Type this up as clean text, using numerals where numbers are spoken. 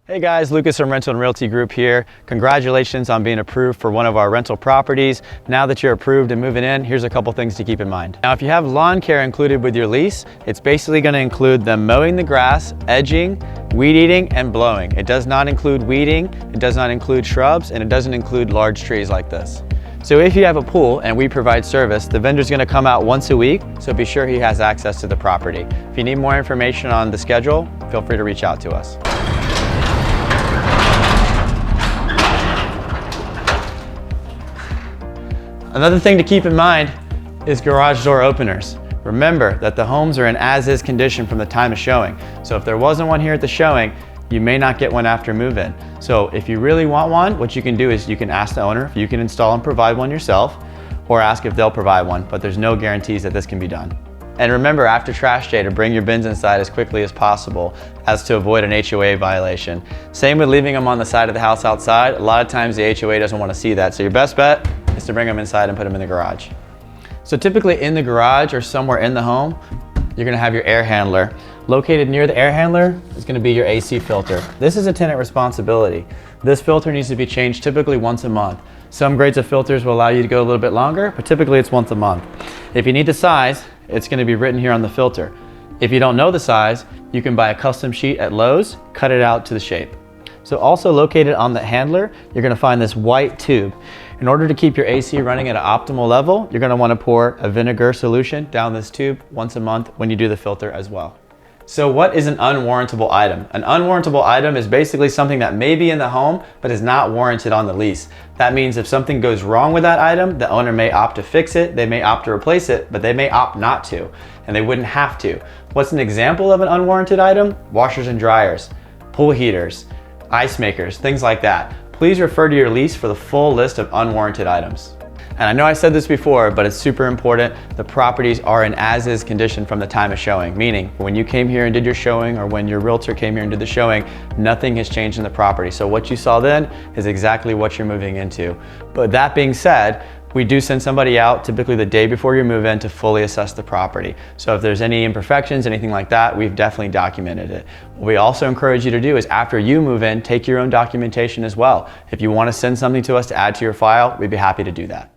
Hey guys, Lucas from Rental and Realty Group here. Congratulations on being approved for one of our rental properties. Now that you're approved and moving in, here's a couple things to keep in mind. Now, if you have lawn care included with your lease, it's basically going to include them mowing the grass, edging, weed eating, and blowing. It does not include weeding, it does not include shrubs, and it doesn't include large trees like this. So if you have a pool and we provide service, the vendor's going to come out once a week, so be sure he has access to the property. If you need more information on the schedule, feel free to reach out to us. Another thing to keep in mind is garage door openers. Remember that the homes are in as-is condition from the time of showing. So if there wasn't one here at the showing, you may not get one after move-in. So if you really want one, what you can do is you can ask the owner if you can install and provide one yourself, or ask if they'll provide one, but there's no guarantees that this can be done. And remember, after trash day, to bring your bins inside as quickly as possible as to avoid an HOA violation. Same with leaving them on the side of the house outside. A lot of times the HOA doesn't want to see that. So your best bet is to bring them inside and put them in the garage. So typically in the garage or somewhere in the home, you're gonna have your air handler. Located near the air handler is gonna be your AC filter. This is a tenant responsibility. This filter needs to be changed typically once a month. Some grades of filters will allow you to go a little bit longer, but typically it's once a month. If you need the size, it's gonna be written here on the filter. If you don't know the size, you can buy a custom sheet at Lowe's, cut it out to the shape. So also located on the handler, you're gonna find this white tube. In order to keep your AC running at an optimal level, you're gonna wanna pour a vinegar solution down this tube once a month when you do the filter as well. So what is an unwarrantable item? An unwarrantable item is basically something that may be in the home, but is not warranted on the lease. That means if something goes wrong with that item, the owner may opt to fix it, they may opt to replace it, but they may opt not to, and they wouldn't have to. What's an example of an unwarranted item? Washers and dryers, pool heaters, ice makers, things like that. Please refer to your lease for the full list of unwarranted items. And I know I said this before, but it's super important. The properties are in as-is condition from the time of showing, meaning when you came here and did your showing, or when your realtor came here and did the showing, nothing has changed in the property. So what you saw then is exactly what you're moving into. But that being said, we do send somebody out typically the day before you move in to fully assess the property. So if there's any imperfections, anything like that, we've definitely documented it. What we also encourage you to do is after you move in, take your own documentation as well. If you want to send something to us to add to your file, we'd be happy to do that.